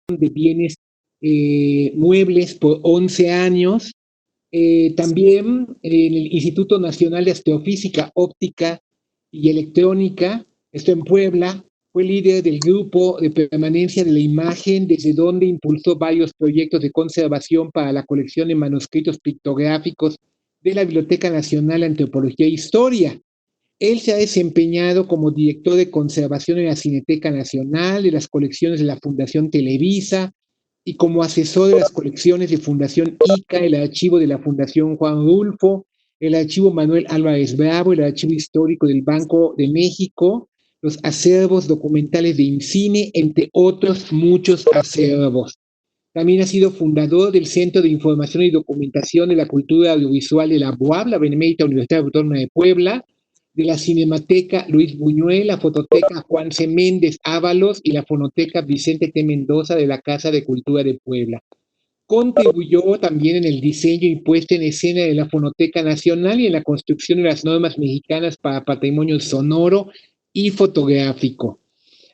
De bienes muebles por 11 años. También en el Instituto Nacional de Astrofísica, Óptica y Electrónica, esto en Puebla, fue líder del grupo de permanencia de la imagen, desde donde impulsó varios proyectos de conservación para la colección de manuscritos pictográficos de la Biblioteca Nacional de Antropología e Historia. Él se ha desempeñado como director de conservación en la Cineteca Nacional, de las colecciones de la Fundación Televisa y como asesor de las colecciones de Fundación ICA, el archivo de la Fundación Juan Rulfo, el archivo Manuel Álvarez Bravo, el archivo histórico del Banco de México, los acervos documentales de INCINE, entre otros muchos acervos. También ha sido fundador del Centro de Información y Documentación de la Cultura Audiovisual de la UAP, la Benemérita Universidad Autónoma de Puebla, de la Cinemateca Luis Buñuel, la Fototeca Juan C. Méndez Ábalos y la Fonoteca Vicente T. Mendoza de la Casa de Cultura de Puebla. Contribuyó también en el diseño y puesta en escena de la Fonoteca Nacional y en la construcción de las normas mexicanas para patrimonio sonoro y fotográfico.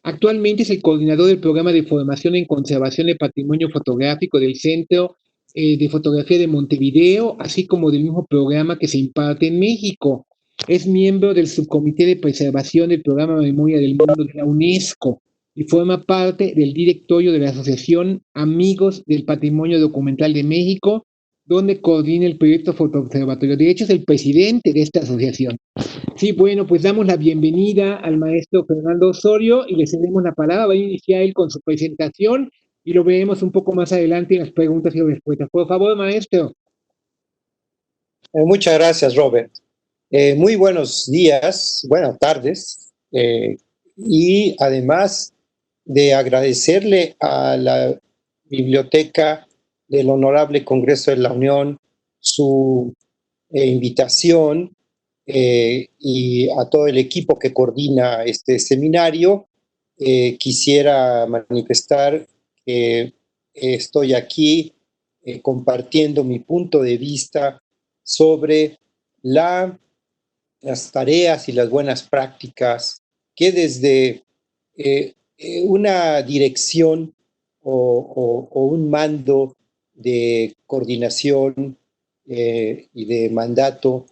Actualmente es el coordinador del programa de formación en conservación de patrimonio fotográfico del Centro de Fotografía de Montevideo, así como del mismo programa que se imparte en México. Es miembro del subcomité de preservación del programa Memoria del Mundo de la UNESCO y forma parte del directorio de la Asociación Amigos del Patrimonio Documental de México, donde coordina el proyecto Fotoobservatorio. De hecho, es el presidente de esta asociación. Sí, bueno, pues damos la bienvenida al maestro Fernando Osorio y le cedemos la palabra. Va a iniciar él con su presentación y lo veremos un poco más adelante en las preguntas y respuestas. Por favor, maestro. Muchas gracias, Robert. Muy buenos días, buenas tardes. Y además de agradecerle a la Biblioteca del Honorable Congreso de la Unión su invitación y a todo el equipo que coordina este seminario, quisiera manifestar que estoy aquí compartiendo mi punto de vista sobre las tareas y las buenas prácticas que desde una dirección o un mando de coordinación y de mandato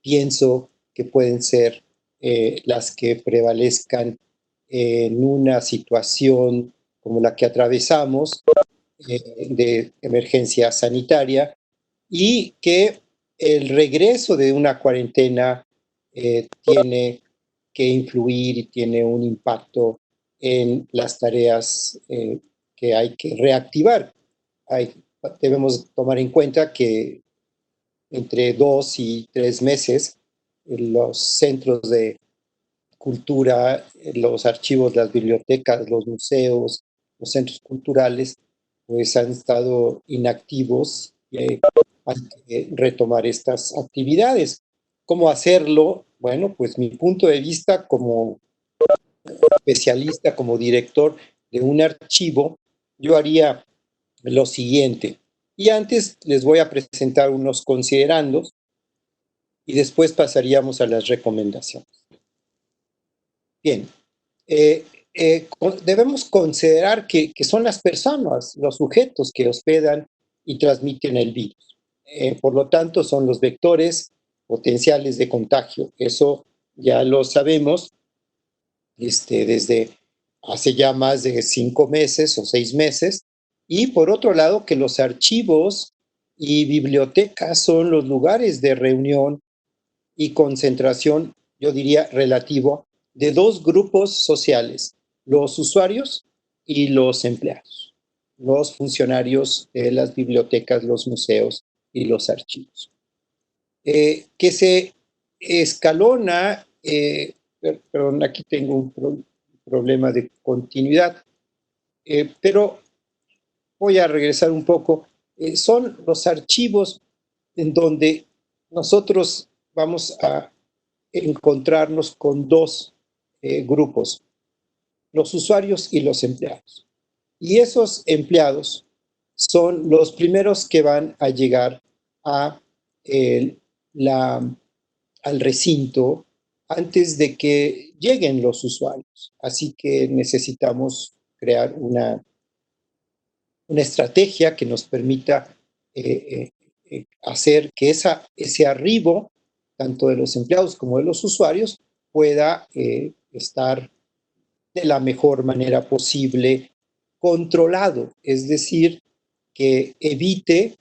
pienso que pueden ser las que prevalezcan en una situación como la que atravesamos de emergencia sanitaria, y que el regreso de una cuarentena tiene que influir y tiene un impacto en las tareas que hay que reactivar. Debemos tomar en cuenta que entre 2 y 3 meses los centros de cultura, los archivos, las bibliotecas, los museos, los centros culturales, pues han estado inactivos y hay que retomar estas actividades. ¿Cómo hacerlo? Bueno, pues mi punto de vista como especialista, como director de un archivo, yo haría lo siguiente. Y antes les voy a presentar unos considerandos y después pasaríamos a las recomendaciones. Bien, debemos considerar que son las personas, los sujetos que hospedan y transmiten el virus. Por lo tanto, son los vectores potenciales de contagio. Eso ya lo sabemos desde hace ya más de 5 meses o 6 meses. Y por otro lado, que los archivos y bibliotecas son los lugares de reunión y concentración, yo diría, relativo, de dos grupos sociales, los usuarios y los empleados, los funcionarios de las bibliotecas, los museos y los archivos. Que se escalona, perdón, aquí tengo un problema de continuidad, pero voy a regresar un poco. Son los archivos en donde nosotros vamos a encontrarnos con dos grupos, los usuarios y los empleados. Y esos empleados son los primeros que van a llegar a al recinto, antes de que lleguen los usuarios. Así que necesitamos crear una estrategia que nos permita hacer que ese arribo, tanto de los empleados como de los usuarios, pueda estar de la mejor manera posible controlado, es decir, que evite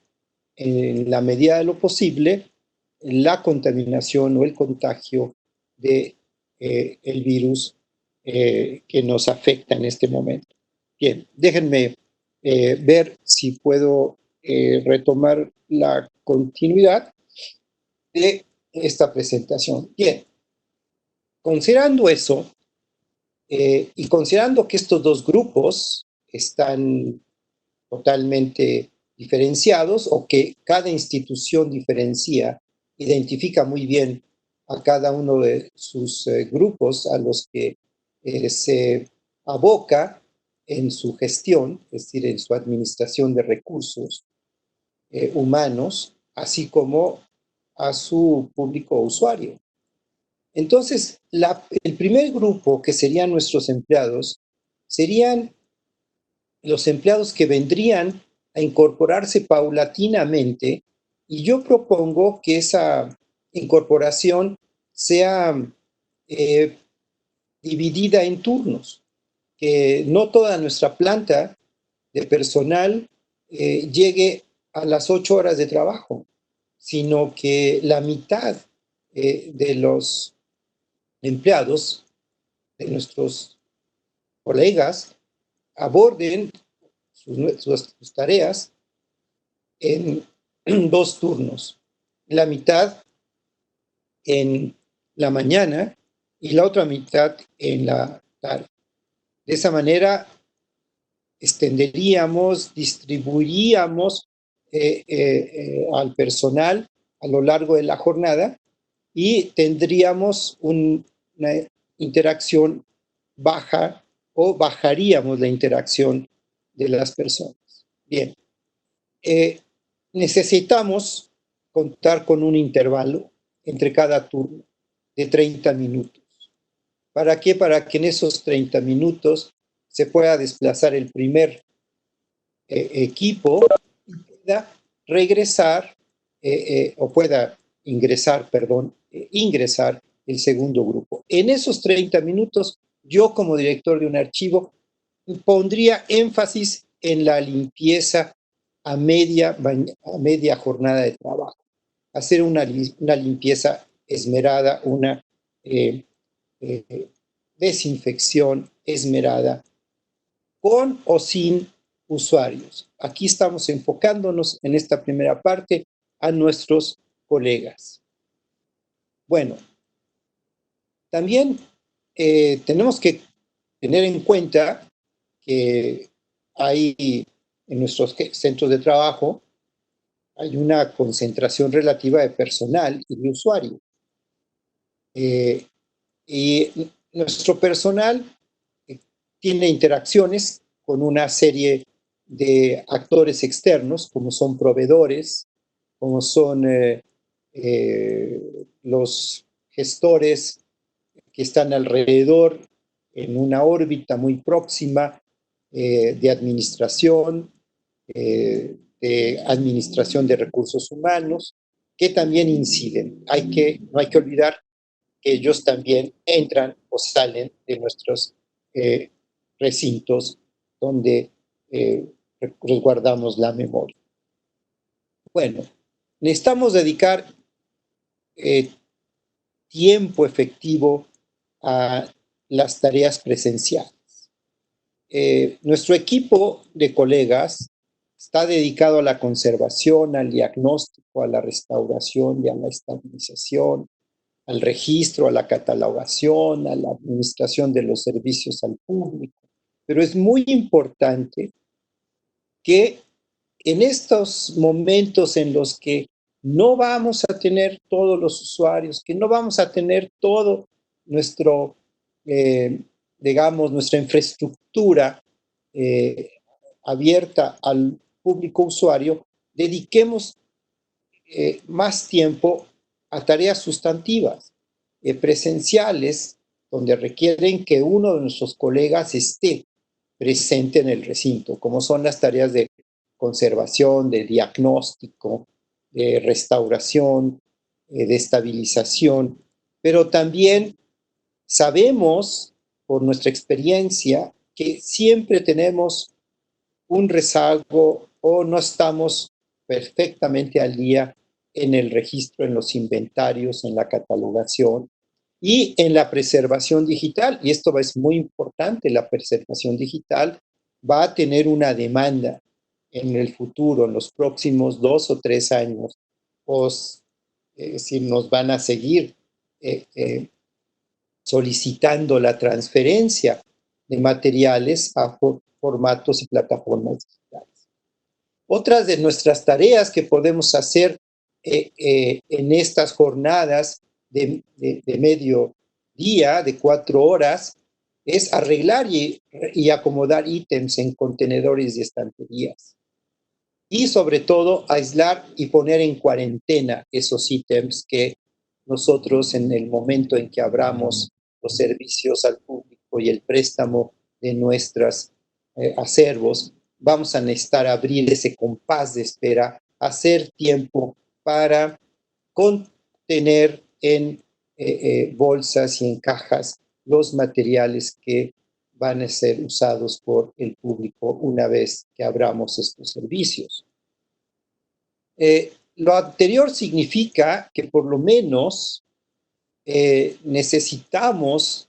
en la medida de lo posible la contaminación o el contagio de el virus que nos afecta en este momento. Bien, déjenme ver si puedo retomar la continuidad de esta presentación. Bien, considerando eso y considerando que estos dos grupos están totalmente diferenciados o que cada institución diferencia, identifica muy bien a cada uno de sus grupos a los que se aboca en su gestión, es decir, en su administración de recursos humanos, así como a su público usuario. Entonces, el primer grupo, que serían nuestros empleados, serían los empleados que vendrían a incorporarse paulatinamente, y yo propongo que esa incorporación sea dividida en turnos, que no toda nuestra planta de personal llegue a las 8 horas de trabajo, sino que la mitad de los empleados, de nuestros colegas, aborden sus tareas en 2 turnos, la mitad en la mañana y la otra mitad en la tarde. De esa manera extenderíamos, distribuiríamos al personal a lo largo de la jornada y tendríamos una interacción baja o bajaríamos la interacción de las personas. Bien, necesitamos contar con un intervalo entre cada turno de 30 minutos. ¿Para qué? Para que en esos 30 minutos se pueda desplazar el primer equipo y pueda regresar o pueda ingresar, perdón, ingresar el segundo grupo. En esos 30 minutos, yo como director de un archivo pondría énfasis en la limpieza a media jornada de trabajo. Hacer una limpieza esmerada, una desinfección esmerada, con o sin usuarios. Aquí estamos enfocándonos en esta primera parte a nuestros colegas. Bueno, también tenemos que tener en cuenta que hay en nuestros centros de trabajo hay una concentración relativa de personal y de usuario. Y nuestro personal tiene interacciones con una serie de actores externos, como son proveedores, como son los gestores que están alrededor en una órbita muy próxima de administración de recursos humanos, que también inciden. No hay que olvidar que ellos también entran o salen de nuestros recintos donde resguardamos la memoria. Bueno, necesitamos dedicar tiempo efectivo a las tareas presenciales. Nuestro equipo de colegas está dedicado a la conservación, al diagnóstico, a la restauración y a la estabilización, al registro, a la catalogación, a la administración de los servicios al público. Pero es muy importante que en estos momentos en los que no vamos a tener todos los usuarios, que no vamos a tener todo nuestro, digamos, nuestra infraestructura abierta al público usuario, dediquemos más tiempo a tareas sustantivas. presenciales, donde requieren que uno de nuestros colegas esté presente en el recinto, como son las tareas de conservación, de diagnóstico, de restauración, de estabilización, pero también sabemos por nuestra experiencia que siempre tenemos un rezago o no estamos perfectamente al día en el registro, en los inventarios, en la catalogación y en la preservación digital. Y esto es muy importante, la preservación digital va a tener una demanda en el futuro, en los próximos 2 o 3 años, pues, si nos van a seguir solicitando la transferencia de materiales a formatos y plataformas digitales. Otras de nuestras tareas que podemos hacer en estas jornadas de medio día, de 4 horas, es arreglar y acomodar ítems en contenedores y estanterías. Y sobre todo, aislar y poner en cuarentena esos ítems que nosotros en el momento en que abramos los servicios al público y el préstamo de nuestros acervos, vamos a necesitar abrir ese compás de espera, hacer tiempo para contener en bolsas y en cajas los materiales que van a ser usados por el público una vez que abramos estos servicios. Lo anterior significa que por lo menos necesitamos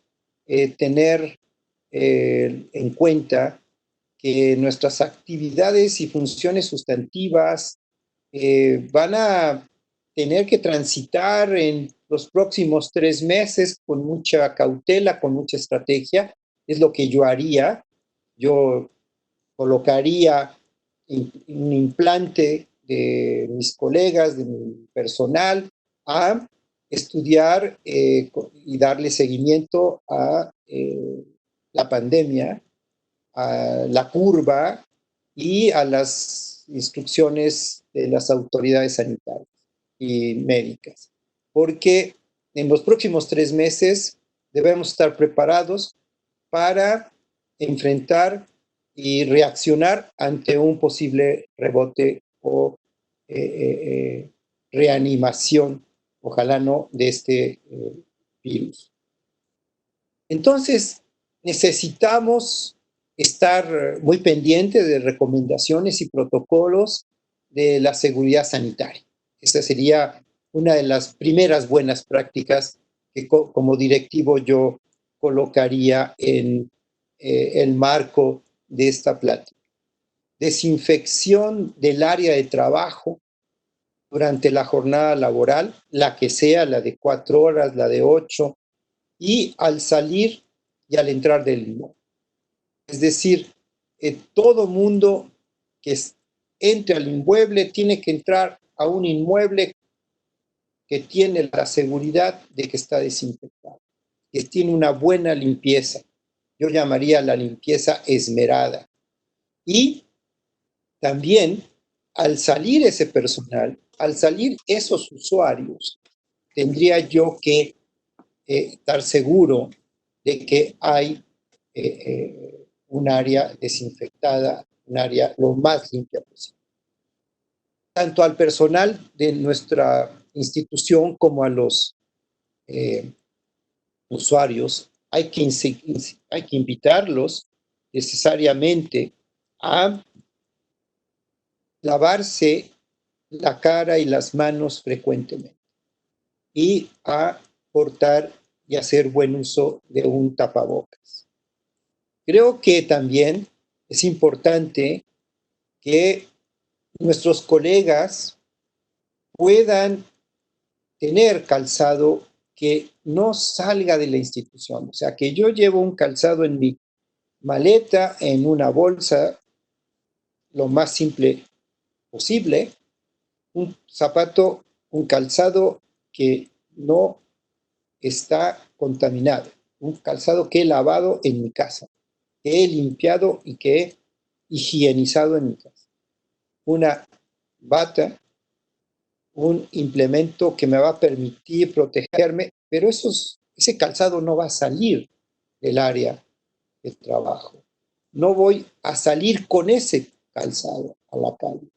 tener en cuenta que nuestras actividades y funciones sustantivas van a tener que transitar en los próximos 3 meses con mucha cautela, con mucha estrategia. Es lo que yo haría. Yo colocaría un implante de mis colegas, de mi personal, a estudiar y darle seguimiento a la pandemia, a la curva y a las instrucciones de las autoridades sanitarias y médicas. Porque en los próximos 3 meses debemos estar preparados para enfrentar y reaccionar ante un posible rebote o reanimación, ojalá no, de este virus. Entonces, necesitamos estar muy pendientes de recomendaciones y protocolos de la seguridad sanitaria. Esa sería una de las primeras buenas prácticas que como directivo yo colocaría en el marco de esta plática. Desinfección del área de trabajo durante la jornada laboral, la que sea, la de 4 horas, la de 8, y al salir y al entrar del inmueble. Es decir, todo mundo que entre al inmueble tiene que entrar a un inmueble que tiene la seguridad de que está desinfectado, que tiene una buena limpieza. Yo llamaría la limpieza esmerada. Y también, al salir ese personal, al salir esos usuarios, tendría yo que estar seguro de que hay un área desinfectada, un área lo más limpia posible. Tanto al personal de nuestra institución como a los usuarios, hay que invitarlos necesariamente a lavarse la cara y las manos frecuentemente y a portar y hacer buen uso de un tapabocas. Creo que también es importante que nuestros colegas puedan tener calzado que no salga de la institución. O sea, que yo llevo un calzado en mi maleta, en una bolsa, lo más simple posible, un zapato, un calzado que no está contaminado, un calzado que he lavado en mi casa, que he limpiado y que he higienizado en mi casa. Una bata, un implemento que me va a permitir protegerme pero ese calzado no va a salir del área de trabajo. No voy a salir con ese calzado a la calle.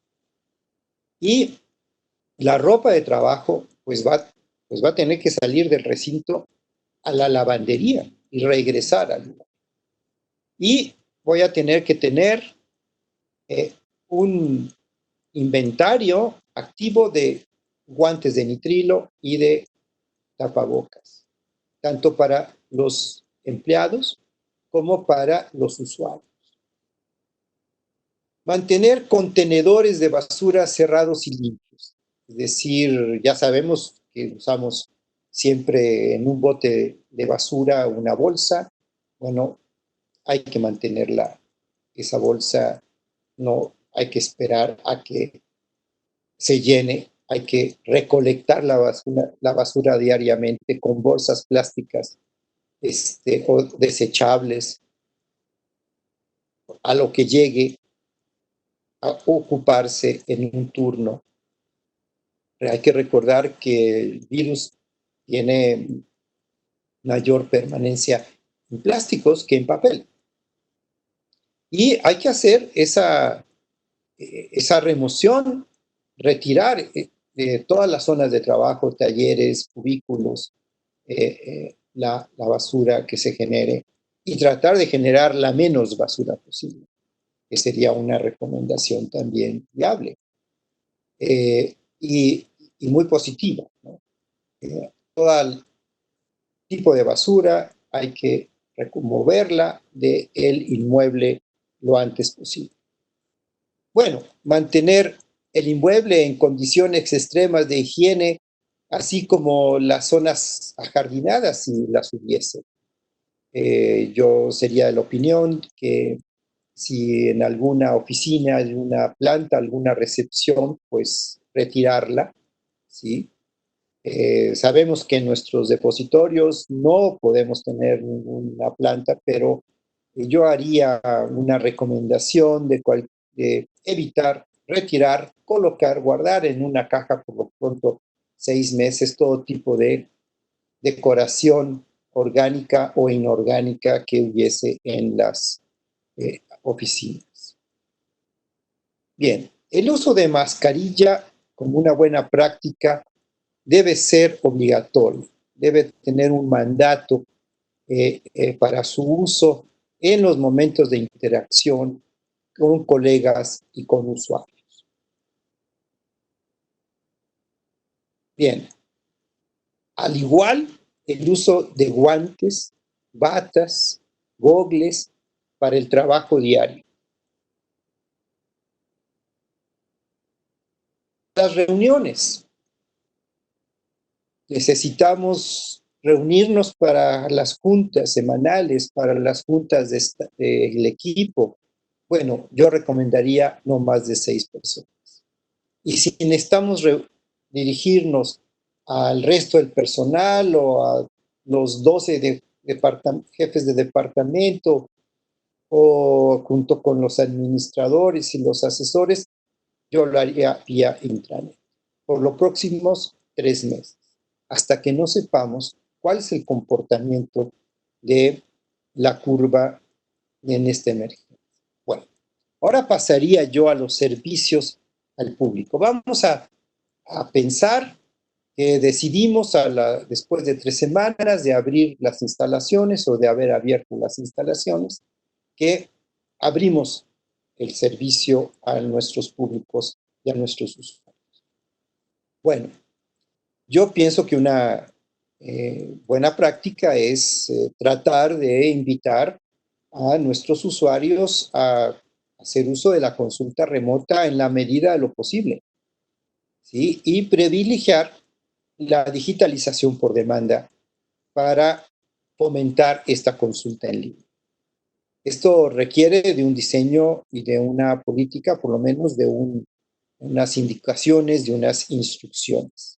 Y la ropa de trabajo pues va a tener que salir del recinto a la lavandería y regresar al lugar. Y voy a tener que tener un inventario activo de guantes de nitrilo y de tapabocas, tanto para los empleados como para los usuarios. Mantener contenedores de basura cerrados y limpios. Es decir, ya sabemos que usamos siempre en un bote de basura una bolsa. Bueno, hay que mantenerla, esa bolsa, no hay que esperar a que se llene, hay que recolectar la basura diariamente con bolsas plásticas o desechables a lo que llegue a ocuparse en un turno. Hay que recordar que el virus tiene mayor permanencia en plásticos que en papel. Y hay que hacer esa remoción, retirar todas las zonas de trabajo, talleres, cubículos, la basura que se genere y tratar de generar la menos basura posible, que sería una recomendación también viable y muy positiva, ¿no? Todo tipo de basura hay que removerla del inmueble lo antes posible. Bueno, mantener el inmueble en condiciones extremas de higiene, así como las zonas ajardinadas si las hubiese. Yo sería de la opinión que si en alguna oficina, en una planta, alguna recepción, pues retirarla, ¿sí? Sabemos que en nuestros depositorios no podemos tener ninguna planta, pero yo haría una recomendación de evitar, retirar, colocar, guardar en una caja por lo pronto 6 meses todo tipo de decoración orgánica o inorgánica que hubiese en las oficinas. Bien, el uso de mascarilla como una buena práctica debe ser obligatorio, debe tener un mandato para su uso en los momentos de interacción con colegas y con usuarios. Bien, al igual el uso de guantes, batas, gogles para el trabajo diario. Las reuniones. Necesitamos reunirnos para las juntas semanales, para las juntas del equipo. Bueno, yo recomendaría no más de 6 personas. Y si necesitamos dirigirnos al resto del personal o a los 12 jefes de departamento o junto con los administradores y los asesores, yo lo haría vía intranet por los próximos 3 meses, hasta que no sepamos cuál es el comportamiento de la curva en esta emergencia. Bueno, ahora pasaría yo a los servicios al público. Vamos a pensar que decidimos después de 3 semanas de abrir las instalaciones o de haber abierto las instalaciones, que abrimos el servicio a nuestros públicos y a nuestros usuarios. Bueno, yo pienso que una buena práctica es tratar de invitar a nuestros usuarios a hacer uso de la consulta remota en la medida de lo posible, ¿sí? Y privilegiar la digitalización por demanda para fomentar esta consulta en línea. Esto requiere de un diseño y de una política, por lo menos de unas indicaciones, de unas instrucciones.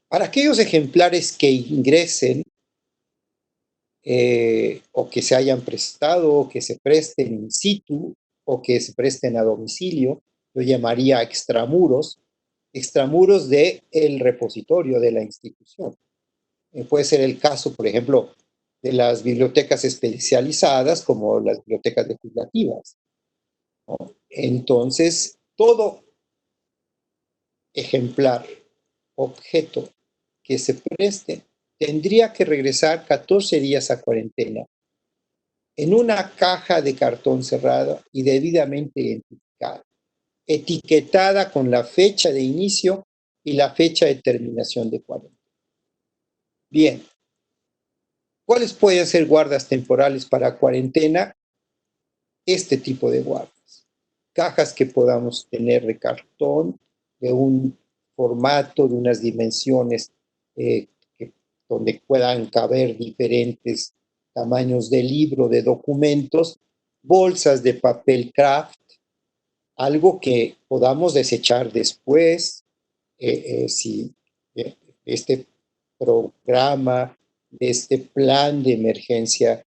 Para aquellos ejemplares que ingresen o que se hayan prestado, o que se presten in situ, o que se presten a domicilio, yo llamaría extramuros, extramuros del repositorio de la institución. Puede ser el caso, por ejemplo, de las bibliotecas especializadas como las bibliotecas legislativas, ¿no? Entonces, todo ejemplar, objeto que se preste, tendría que regresar 14 días a cuarentena en una caja de cartón cerrado y debidamente identificada, etiquetada con la fecha de inicio y la fecha de terminación de cuarentena. Bien, ¿cuáles pueden ser guardas temporales para cuarentena? Este tipo de guardas. Cajas que podamos tener de cartón, de un formato, de unas dimensiones donde puedan caber diferentes tamaños de libro, de documentos, bolsas de papel craft, algo que podamos desechar después, si este programa, de este plan de emergencia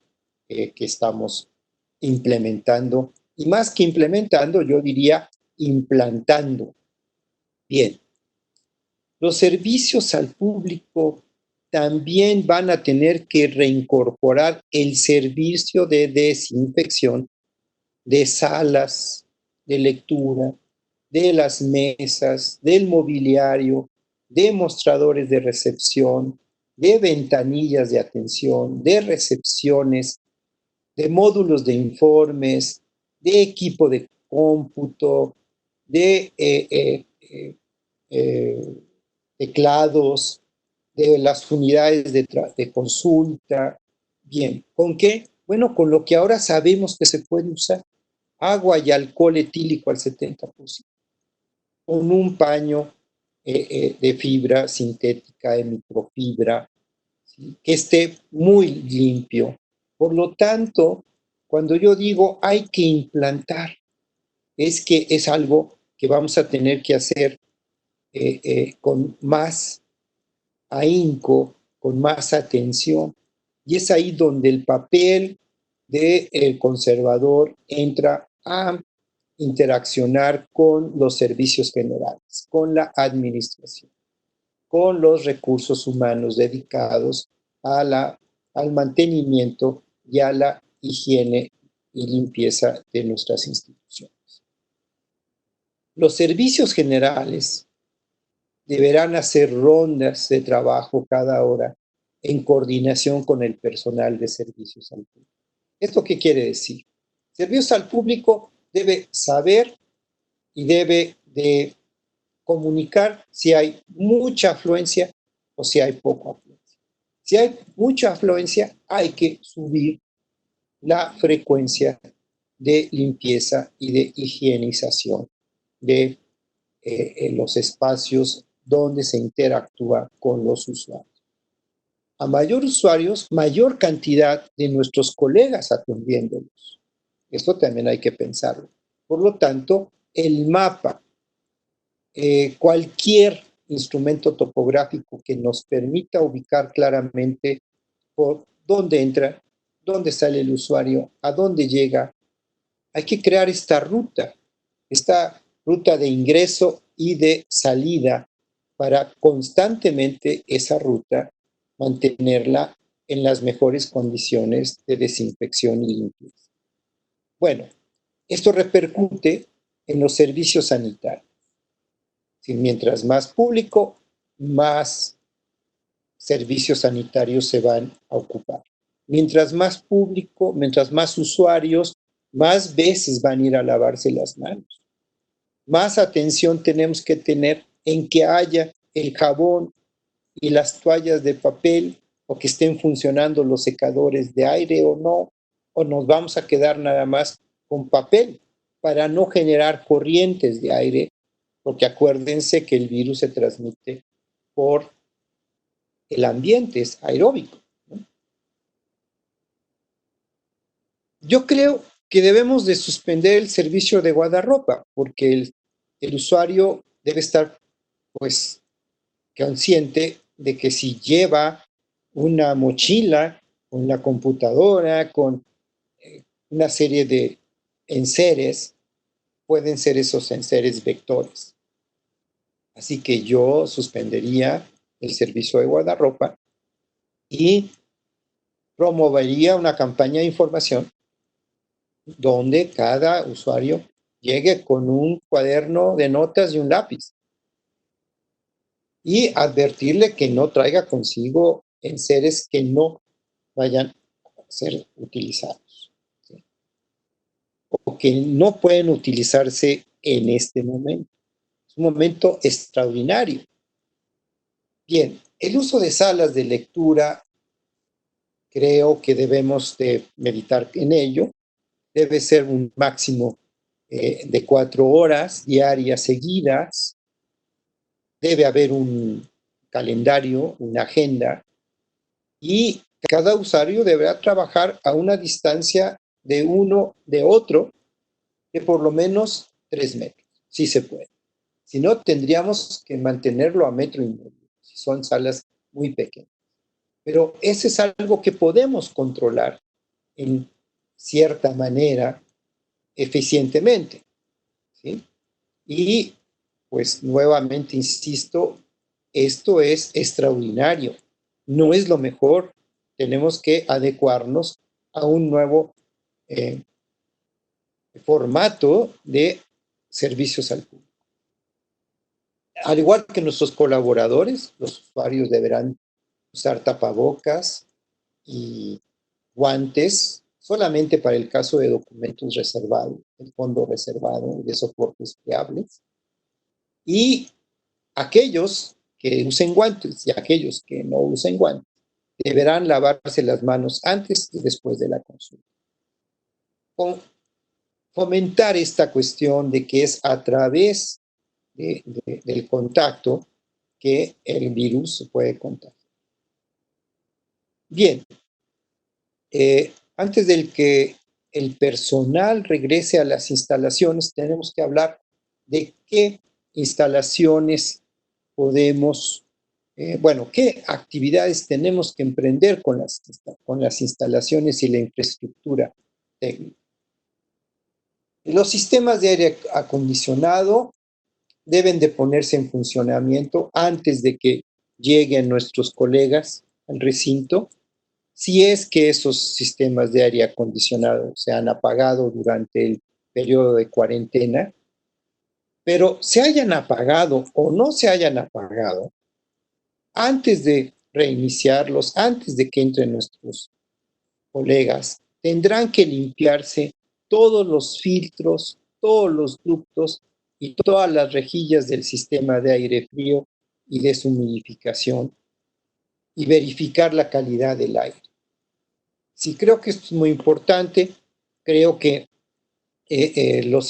que estamos implementando, y más que implementando, yo diría implantando. Bien, los servicios al público también van a tener que reincorporar el servicio de desinfección de salas de lectura, de las mesas, del mobiliario, de mostradores de recepción, de ventanillas de atención, de recepciones, de módulos de informes, de equipo de cómputo, de teclados, de las unidades de consulta. Bien, ¿con qué? Bueno, con lo que ahora sabemos que se puede usar. Agua y alcohol etílico al 70%, con un paño de fibra sintética, de microfibra, ¿sí? Que esté muy limpio. Por lo tanto, cuando yo digo hay que implantar, es que es algo que vamos a tener que hacer con más ahínco, con más atención. Y es ahí donde el papel del conservador entra a interaccionar con los servicios generales, con la administración, con los recursos humanos dedicados al mantenimiento y a la higiene y limpieza de nuestras instituciones. Los servicios generales deberán hacer rondas de trabajo cada hora en coordinación con el personal de servicios al público. ¿Esto qué quiere decir? Servicios al público debe saber y debe de comunicar si hay mucha afluencia o si hay poca afluencia. Si hay mucha afluencia, hay que subir la frecuencia de limpieza y de higienización de los espacios donde se interactúa con los usuarios. A mayor usuarios, mayor cantidad de nuestros colegas atendiéndolos. Esto también hay que pensarlo. Por lo tanto, el mapa, cualquier instrumento topográfico que nos permita ubicar claramente por dónde entra, dónde sale el usuario, a dónde llega, hay que crear esta ruta de ingreso y de salida para constantemente esa ruta mantenerla en las mejores condiciones de desinfección y limpieza. Bueno, esto repercute en los servicios sanitarios. Si mientras más público, más servicios sanitarios se van a ocupar. Mientras más público, mientras más usuarios, más veces van a ir a lavarse las manos. Más atención tenemos que tener en que haya el jabón y las toallas de papel o que estén funcionando los secadores de aire o no, o nos vamos a quedar nada más con papel para no generar corrientes de aire, porque acuérdense que el virus se transmite por el ambiente, es aeróbico, ¿no? Yo creo que debemos de suspender el servicio de guardarropa, porque el usuario debe estar pues consciente de que si lleva una mochila con la computadora, con una serie de enseres, pueden ser esos enseres vectores. Así que yo suspendería el servicio de guardarropa y promovería una campaña de información donde cada usuario llegue con un cuaderno de notas y un lápiz y advertirle que no traiga consigo enseres que no vayan a ser utilizados, ¿sí? O que no pueden utilizarse en este momento. Es un momento extraordinario. Bien, el uso de salas de lectura, creo que debemos de meditar en ello. Debe ser un máximo de 4 horas diarias seguidas. Debe haber un calendario, una agenda, y cada usuario deberá trabajar a una distancia de uno de otro de por lo menos 3 metros, si se puede. Si no, tendríamos que mantenerlo a metro y medio, si son salas muy pequeñas. Pero ese es algo que podemos controlar en cierta manera eficientemente, ¿sí? Y pues nuevamente insisto, esto es extraordinario, no es lo mejor, tenemos que adecuarnos a un nuevo eh, formato de servicios al público. Al igual que nuestros colaboradores, los usuarios deberán usar tapabocas y guantes solamente para el caso de documentos reservados, el fondo reservado de soportes fiables. Y aquellos que usen guantes y aquellos que no usen guantes deberán lavarse las manos antes y después de la consulta. Fomentar esta cuestión de que es a través del contacto que el virus se puede contagiar. Bien, antes del que el personal regrese a las instalaciones, tenemos que hablar de qué instalaciones podemos, bueno, qué actividades tenemos que emprender con las instalaciones y la infraestructura técnica. Los sistemas de aire acondicionado deben de ponerse en funcionamiento antes de que lleguen nuestros colegas al recinto, si es que esos sistemas de aire acondicionado se han apagado durante el periodo de cuarentena, pero se hayan apagado o no se hayan apagado, antes de reiniciarlos, antes de que entren nuestros colegas, tendrán que limpiarse todos los filtros, todos los ductos y todas las rejillas del sistema de aire frío y deshumidificación y verificar la calidad del aire. Sí, creo que esto es muy importante. Creo que los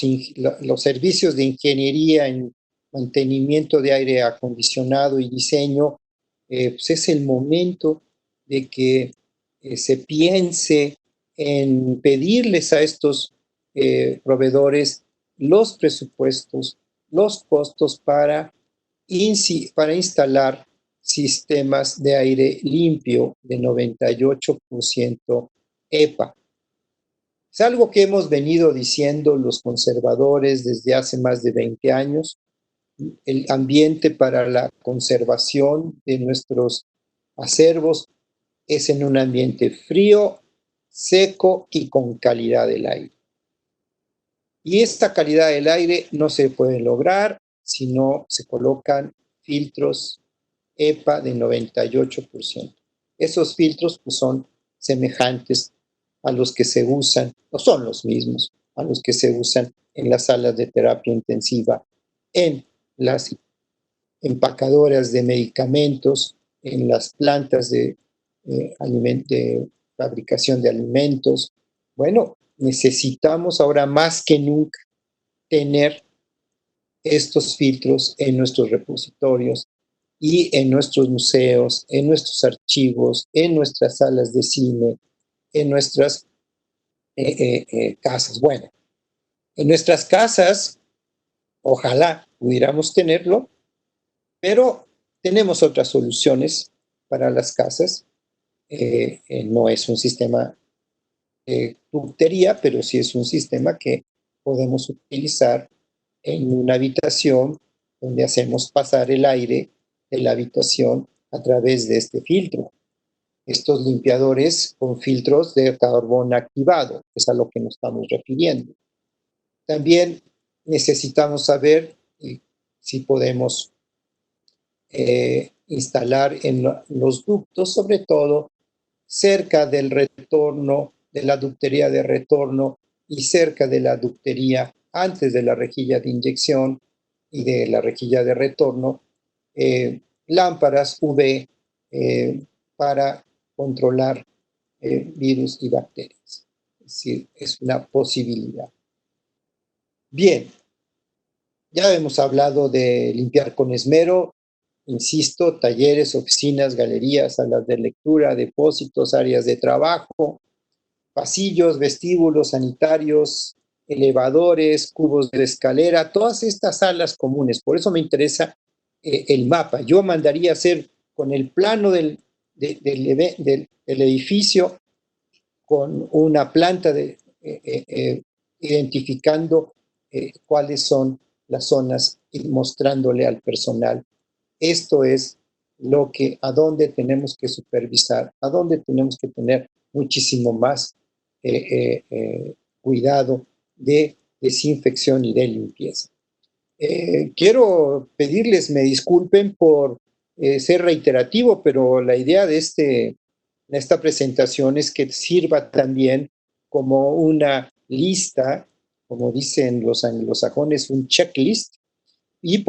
servicios de ingeniería en mantenimiento de aire acondicionado y diseño, pues es el momento de que se piense en pedirles a estos proveedores los presupuestos, los costos para instalar sistemas de aire limpio de 98% EPA. Es algo que hemos venido diciendo los conservadores desde hace más de 20 años. El ambiente para la conservación de nuestros acervos es en un ambiente frío, seco y con calidad del aire. Y esta calidad del aire no se puede lograr si no se colocan filtros EPA de 98%. Esos filtros pues, son semejantes a los que se usan, no son los mismos, a los que se usan en las salas de terapia intensiva, en las empacadoras de medicamentos, en las plantas de fabricación de alimentos. Bueno, necesitamos ahora más que nunca tener estos filtros en nuestros repositorios y en nuestros museos, en nuestros archivos, en nuestras salas de cine, en nuestras casas. Bueno, en nuestras casas, ojalá pudiéramos tenerlo, pero tenemos otras soluciones para las casas. No es un sistema de ductería, pero sí es un sistema que podemos utilizar en una habitación donde hacemos pasar el aire de la habitación a través de este filtro. Estos limpiadores con filtros de carbón activado, es a lo que nos estamos refiriendo. También necesitamos saber si podemos instalar en los ductos, sobre todo cerca del retorno, de la ductería de retorno y cerca de la ductería antes de la rejilla de inyección y de la rejilla de retorno, lámparas UV para controlar virus y bacterias. Es decir, es una posibilidad. Bien, ya hemos hablado de limpiar con esmero, insisto, talleres, oficinas, galerías, salas de lectura, depósitos, áreas de trabajo, pasillos, vestíbulos sanitarios, elevadores, cubos de escalera, todas estas salas comunes. Por eso me interesa el mapa. Yo mandaría hacer con el plano del edificio, con una planta identificando cuáles son las zonas y mostrándole al personal. Esto es a dónde tenemos que supervisar, a dónde tenemos que tener muchísimo más cuidado de desinfección y de limpieza. Quiero pedirles, me disculpen por ser reiterativo, pero la idea de esta presentación es que sirva también como una lista, como dicen los anglosajones, un checklist, y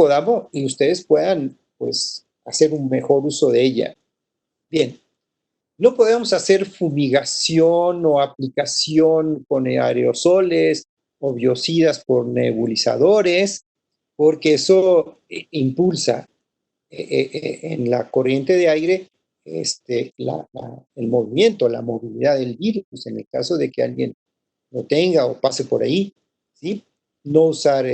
ustedes puedan, pues, hacer un mejor uso de ella. Bien, no podemos hacer fumigación o aplicación con aerosoles o biocidas por nebulizadores, porque eso impulsa en la corriente de aire el movimiento, la movilidad del virus, en el caso de que alguien lo tenga o pase por ahí, ¿sí? No usar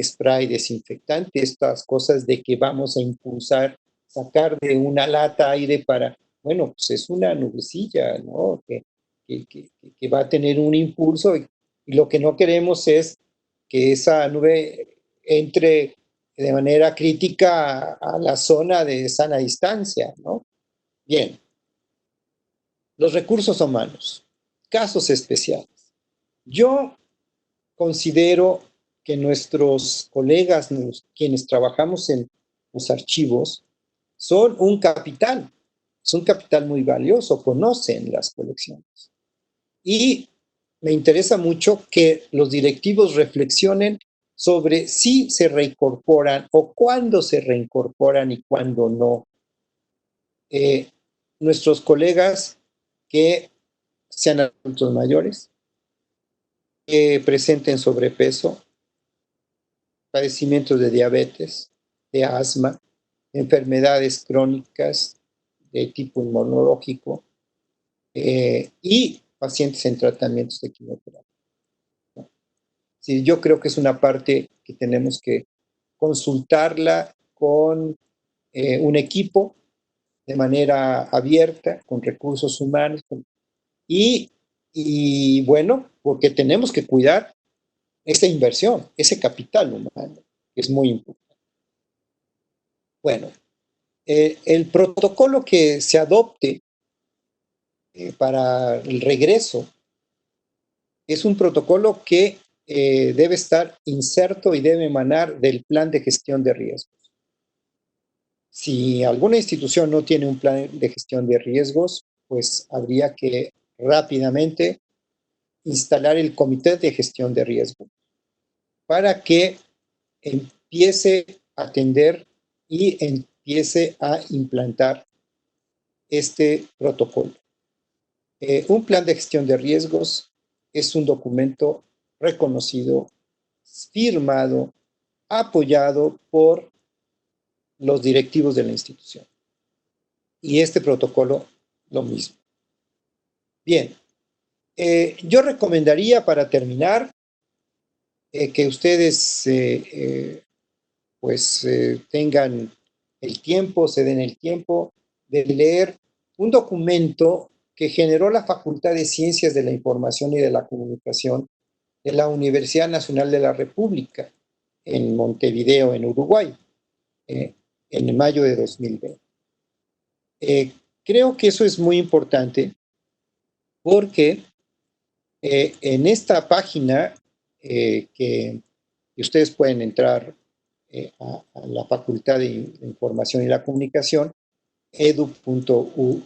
spray desinfectante, estas cosas de que vamos a impulsar, sacar de una lata aire para, bueno, pues es una nubecilla, ¿no? Que va a tener un impulso y lo que no queremos es que esa nube entre de manera crítica a la zona de sana distancia, ¿no? Bien, los recursos humanos, casos especiales. Yo considero que nuestros colegas, quienes trabajamos en los archivos, son un capital, es un capital muy valioso, conocen las colecciones. Y me interesa mucho que los directivos reflexionen sobre si se reincorporan o cuándo se reincorporan y cuándo no. Nuestros colegas que sean adultos mayores, que presenten sobrepeso, padecimientos de diabetes, de asma, enfermedades crónicas de tipo inmunológico y pacientes en tratamientos de quimioterapia. Sí, yo creo que es una parte que tenemos que consultarla con un equipo de manera abierta, con recursos humanos, y bueno, porque tenemos que cuidar esa inversión, ese capital humano, que es muy importante. Bueno, el protocolo que se adopte para el regreso es un protocolo que debe estar inserto y debe emanar del plan de gestión de riesgos. Si alguna institución no tiene un plan de gestión de riesgos, pues habría que rápidamente instalar el comité de gestión de riesgos para que empiece a atender y empiece a implantar este protocolo. Un plan de gestión de riesgos es un documento reconocido, firmado, apoyado por los directivos de la institución. Y este protocolo, lo mismo. Bien, yo recomendaría para terminar que ustedes tengan el tiempo, se den el tiempo de leer un documento que generó la Facultad de Ciencias de la Información y de la Comunicación de la Universidad Nacional de la República en Montevideo, en Uruguay. eh, en mayo de 2020. Creo que eso es muy importante porque en esta página que ustedes pueden entrar a la Facultad de Información y la Comunicación, edu.uy,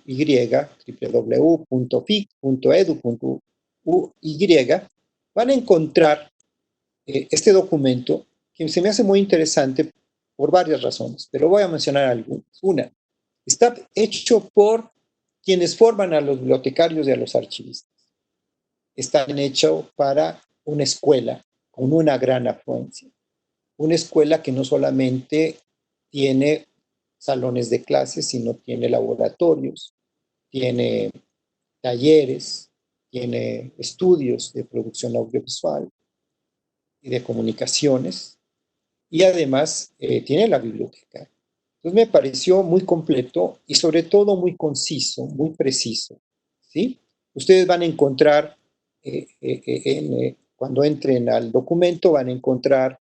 www.fic.edu.uy, van a encontrar este documento que se me hace muy interesante por varias razones, pero voy a mencionar algunas. Una, está hecho por quienes forman a los bibliotecarios y a los archivistas. Está hecho para una escuela con una gran afluencia. Una escuela que no solamente tiene salones de clases, sino tiene laboratorios, tiene talleres, tiene estudios de producción audiovisual y de comunicaciones, y además tiene la biblioteca. Entonces me pareció muy completo y sobre todo muy conciso, muy preciso, ¿sí? Ustedes van a encontrar, cuando entren al documento, van a encontrar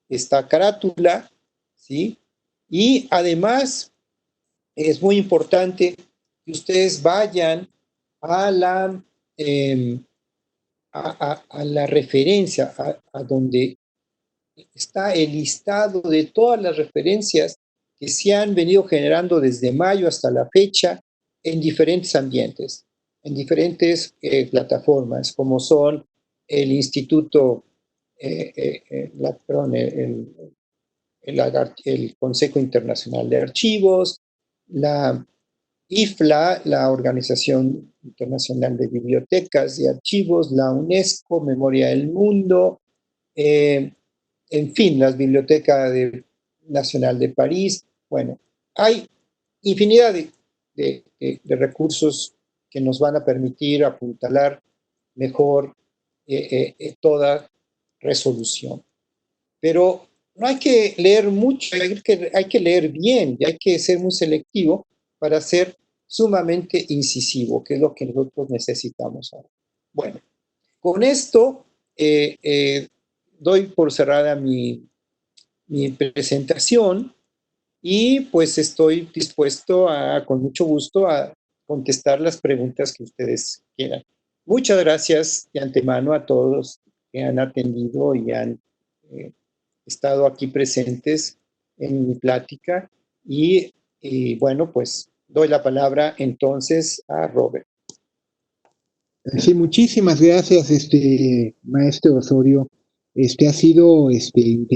esta carátula, ¿sí? Y además es muy importante que ustedes vayan a la, a la referencia, a donde está el listado de todas las referencias que se han venido generando desde mayo hasta la fecha en diferentes ambientes, en diferentes plataformas, como son el Instituto, perdón, el Consejo Internacional de Archivos, la IFLA, la Organización Internacional de Bibliotecas y Archivos, la UNESCO, Memoria del Mundo, en fin, la Biblioteca Nacional de París. Bueno, hay infinidad de recursos que nos van a permitir apuntalar mejor toda resolución. Pero no hay que leer mucho, hay que leer bien y hay que ser muy selectivo para ser sumamente incisivo, que es lo que nosotros necesitamos ahora. Bueno, con esto doy por cerrada mi presentación y pues estoy dispuesto con mucho gusto a contestar las preguntas que ustedes quieran. Muchas gracias de antemano a todos que han atendido y han estado aquí presentes en mi plática y bueno, pues doy la palabra entonces a Robert. Sí, muchísimas gracias, maestro Osorio. Ha sido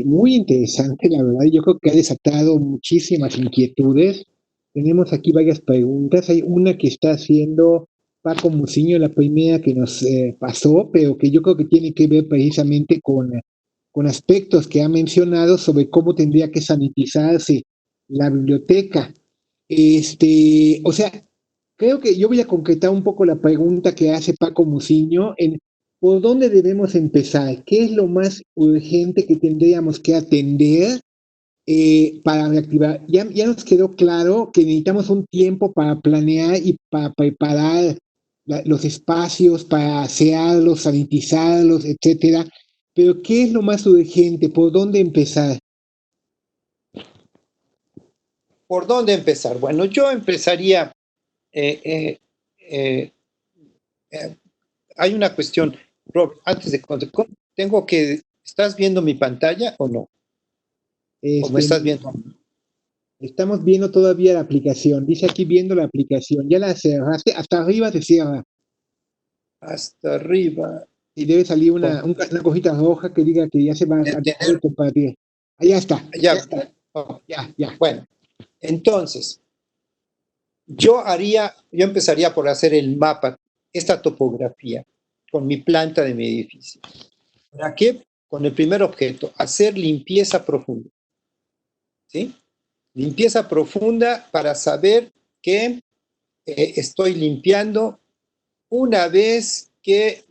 muy interesante, la verdad. Yo creo que ha desatado muchísimas inquietudes. Tenemos aquí varias preguntas. Hay una que está haciendo Paco Muciño, la primera que nos pasó, pero que yo creo que tiene que ver precisamente con aspectos que ha mencionado sobre cómo tendría que sanitizarse la biblioteca. O sea, creo que yo voy a concretar un poco la pregunta que hace Paco Muciño en por dónde debemos empezar, qué es lo más urgente que tendríamos que atender para reactivar. Ya nos quedó claro que necesitamos un tiempo para planear y para preparar los espacios, para asearlos, sanitizarlos, etcétera. Pero ¿qué es lo más urgente? ¿Por dónde empezar? ¿Por dónde empezar? Bueno, yo empezaría. Eh, eh, eh, Hay una cuestión, Rob, antes de tengo que. ¿Estás viendo mi pantalla o no? ¿O me estás viendo? Estamos viendo todavía la aplicación. Dice aquí viendo la aplicación. Ya la cerraste. Hasta arriba se cierra. Hasta arriba. Y debe salir una cosita roja que diga que ya se va a compartir. Allá está. Ya, Ya está. oh, Ya. Bueno, entonces, yo empezaría por hacer el mapa, esta topografía, con mi planta de mi edificio. ¿Para qué? Con el primer objeto, hacer limpieza profunda. ¿Sí? Limpieza profunda para saber que estoy limpiando una vez que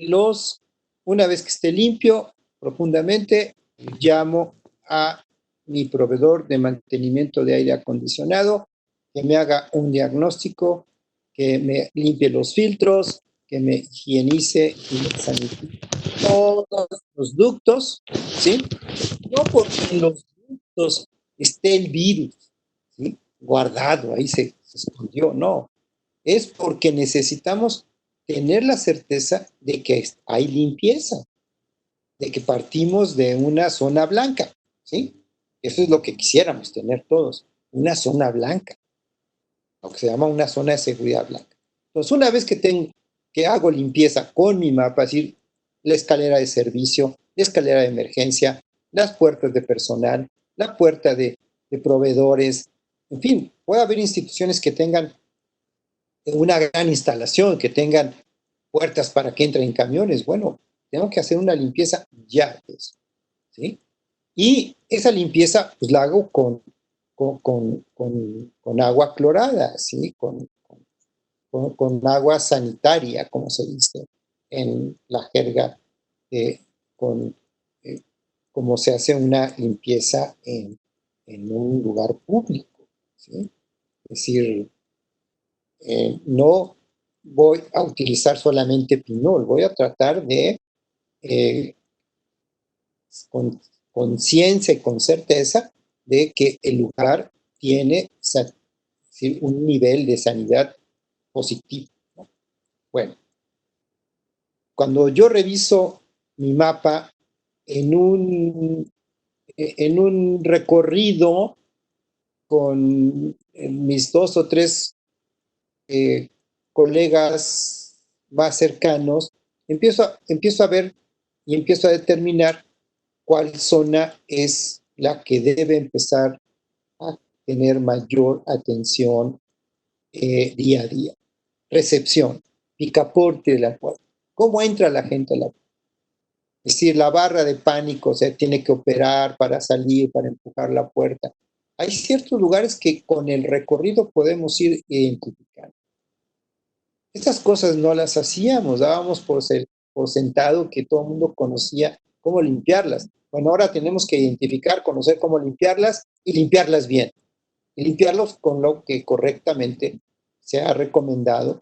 esté limpio profundamente, llamo a mi proveedor de mantenimiento de aire acondicionado que me haga un diagnóstico, que me limpie los filtros, que me higienice y me sanitice todos los ductos, ¿sí? No porque los ductos esté el virus, ¿sí?, guardado, ahí se escondió, no. Es porque necesitamos tener la certeza de que hay limpieza, de que partimos de una zona blanca, ¿sí? Eso es lo que quisiéramos tener todos, una zona blanca, lo que se llama una zona de seguridad blanca. Entonces, una vez que hago limpieza con mi mapa, es decir, la escalera de servicio, la escalera de emergencia, las puertas de personal, la puerta de proveedores, en fin, puede haber instituciones que tengan una gran instalación, que tengan puertas para que entren camiones. Bueno, tengo que hacer una limpieza ya, pues, ¿sí? Y esa limpieza pues la hago con agua clorada, ¿sí? Con agua sanitaria, como se dice en la jerga, con, eh, como se hace una limpieza en un lugar público, ¿sí? Es decir, no voy a utilizar solamente pinol, voy a tratar de, eh, con conciencia y con certeza, de que el lugar tiene un nivel de sanidad positivo, ¿no? Bueno, cuando yo reviso mi mapa en un recorrido con mis 2 o 3 colegas más cercanos, empiezo a ver y empiezo a determinar cuál zona es la que debe empezar a tener mayor atención día a día. Recepción, picaporte de la puerta. ¿Cómo entra la gente a la puerta? Es decir, la barra de pánico, o sea, tiene que operar para salir, para empujar la puerta. Hay ciertos lugares que con el recorrido podemos ir identificando. Estas cosas no las hacíamos, dábamos por sentado que todo el mundo conocía cómo limpiarlas. Bueno, ahora tenemos que identificar, conocer cómo limpiarlas y limpiarlas bien. Y limpiarlos con lo que correctamente se ha recomendado.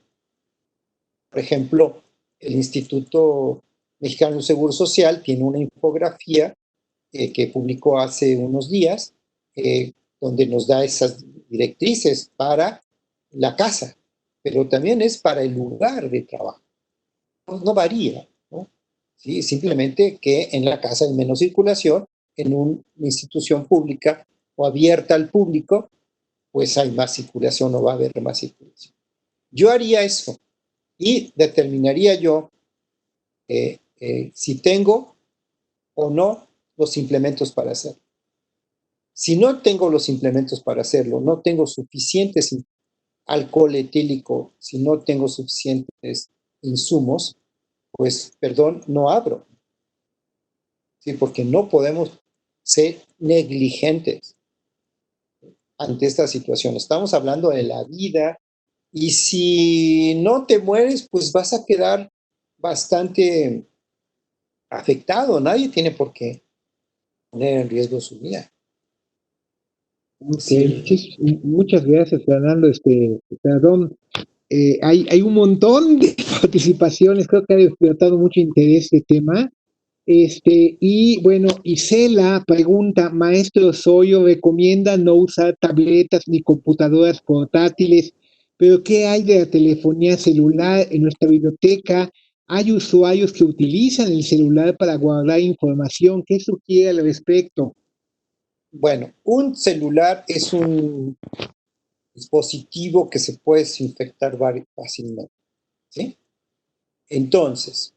Por ejemplo, el Instituto Mexicano del Seguro Social tiene una infografía que publicó hace unos días, donde nos da esas directrices para la casa, pero también es para el lugar de trabajo. No varía, ¿no? ¿Sí? Simplemente que en la casa hay menos circulación, en una institución pública o abierta al público, pues hay más circulación o va a haber más circulación. Yo haría eso y determinaría yo si tengo o no los implementos para hacerlo. Si no tengo los implementos para hacerlo, no tengo suficientes alcohol etílico, si no tengo suficientes insumos, pues, perdón, no abro. ¿Sí? Porque no podemos ser negligentes ante esta situación. Estamos hablando de la vida y si no te mueres, pues vas a quedar bastante afectado. Nadie tiene por qué poner en riesgo su vida. Ok, Sí, sí, muchas gracias, Fernando. Perdón, hay un montón de participaciones, creo que ha despertado mucho interés este tema. Y bueno, Isela pregunta, maestro Osoyo recomienda no usar tabletas ni computadoras portátiles, pero ¿qué hay de la telefonía celular en nuestra biblioteca? Hay usuarios que utilizan el celular para guardar información. ¿Qué sugiere al respecto? bueno, un celular es un dispositivo que se puede desinfectar fácilmente, ¿sí? Entonces,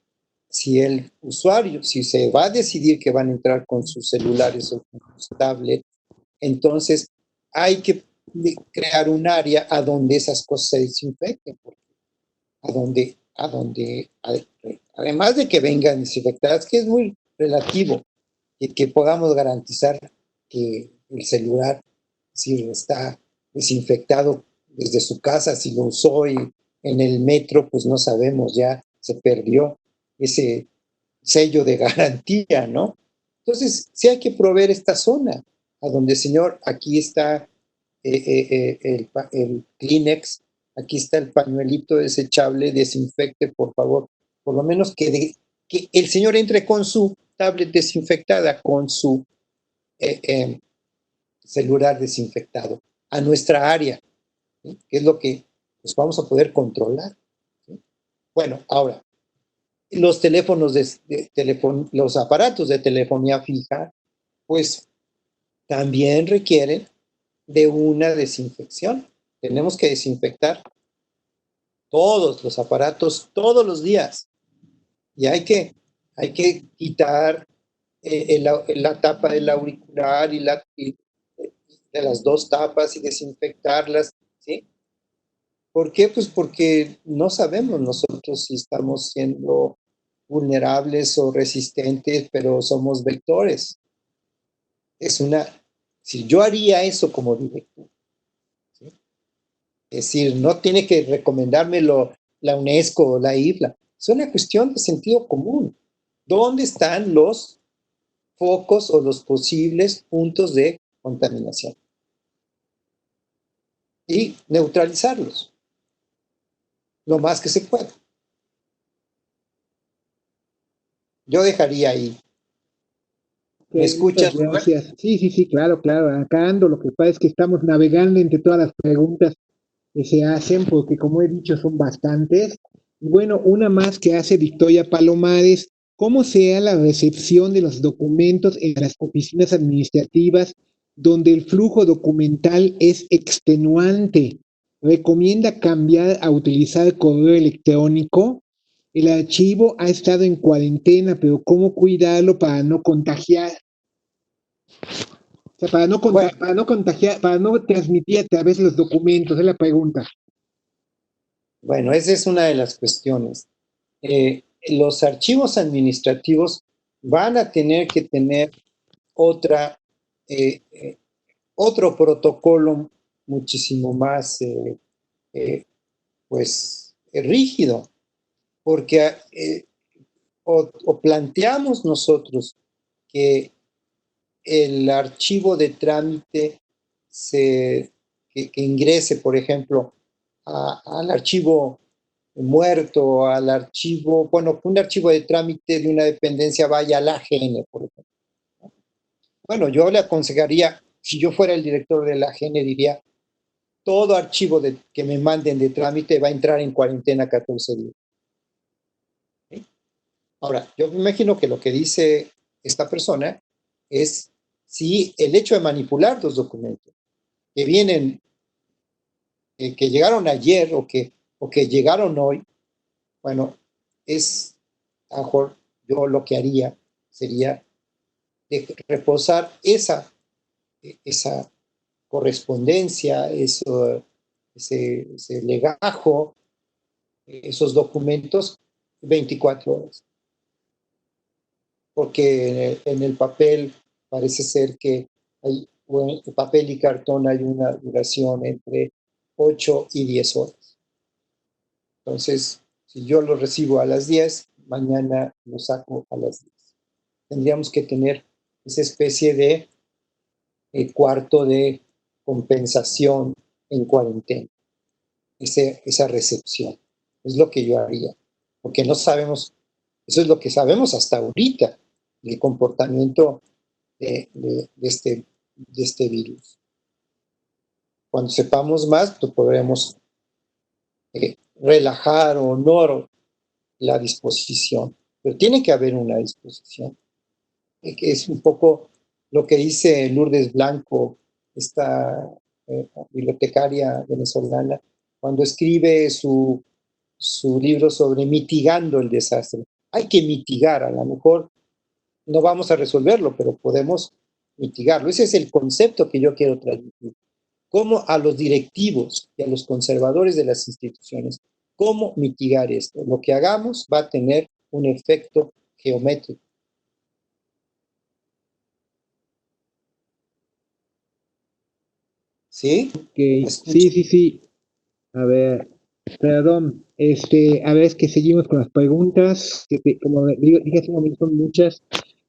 si el usuario, si se va a decidir que van a entrar con sus celulares o con sus tablets, entonces hay que crear un área a donde esas cosas se desinfecten, además de que vengan desinfectadas, que es muy relativo, que podamos garantizar que el celular, si está desinfectado desde su casa, si lo usó y en el metro, pues no sabemos, ya se perdió ese sello de garantía, ¿no? Entonces, sí hay que proveer esta zona, a donde, señor, aquí está el Kleenex, aquí está el pañuelito desechable, desinfecte, por favor. Por lo menos que el señor entre con su tablet desinfectada, con su celular desinfectado a nuestra área, ¿sí? Que es lo que pues, vamos a poder controlar, ¿sí? Bueno, ahora, los teléfonos los aparatos de telefonía fija, pues también requieren de una desinfección. Tenemos que desinfectar todos los aparatos todos los días y hay que quitar la tapa del auricular y de las dos tapas y desinfectarlas, ¿sí? ¿Por qué? Pues porque no sabemos nosotros si estamos siendo vulnerables o resistentes, pero somos vectores. Si yo haría eso como director, ¿sí? Es decir, no tiene que recomendármelo la UNESCO o la IFLA, es una cuestión de sentido común. ¿Dónde están los focos o los posibles puntos de contaminación? Y neutralizarlos lo más que se pueda. Yo dejaría ahí. ¿Me Okay, muchas escuchas, Rubén? gracias. Sí, sí, sí, claro, claro. Acá ando, lo que pasa es que estamos navegando entre todas las preguntas que se hacen, porque como he dicho, son bastantes. Y bueno, una más que hace Victoria Palomares, ¿cómo sea la recepción de los documentos en las oficinas administrativas donde el flujo documental es extenuante? ¿Recomienda cambiar a utilizar correo electrónico? El archivo ha estado en cuarentena, pero ¿cómo cuidarlo para no contagiar? O sea, Bueno, para no contagiar, para no transmitir a través de los documentos, es la pregunta. bueno, esa es una de las cuestiones. Los archivos administrativos van a tener que tener otra, eh, eh, otro protocolo muchísimo más eh, rígido, porque o planteamos nosotros que el archivo de trámite que ingrese, por ejemplo, al archivo muerto, al archivo, bueno, un archivo de trámite de una dependencia vaya a la AGN, por ejemplo. Bueno, yo le aconsejaría, si yo fuera el director de la AGN, diría, todo archivo que me manden de trámite va a entrar en cuarentena 14 días. ¿Sí? Ahora, yo me imagino que lo que dice esta persona es si el hecho de manipular los documentos que vienen, que llegaron ayer o que llegaron hoy, bueno, es, a lo mejor yo lo que haría sería reposar esa correspondencia, ese legajo, esos documentos 24 horas. Porque en el papel parece ser que hay, en papel y cartón hay una duración entre 8 y 10 horas. Entonces, si yo lo recibo a las 10, mañana lo saco a las 10. Tendríamos que tener esa especie de cuarto de compensación en cuarentena, esa recepción. Es lo que yo haría, porque no sabemos, eso es lo que sabemos hasta ahorita, el comportamiento de este virus. Cuando sepamos más, pues podremos relajar o no la disposición, pero tiene que haber una disposición, que es un poco lo que dice Lourdes Blanco, esta bibliotecaria venezolana, cuando escribe su libro sobre mitigando el desastre. Hay que mitigar, a lo mejor no vamos a resolverlo, pero podemos mitigarlo. Ese es el concepto que yo quiero transmitir. Cómo a los directivos y a los conservadores de las instituciones, cómo mitigar esto. Lo que hagamos va a tener un efecto geométrico. ¿Sí? ¿Me Ok, sí, escucha? sí, sí. A ver, perdón, a ver, es que seguimos con las preguntas, como dije hace un momento, son muchas.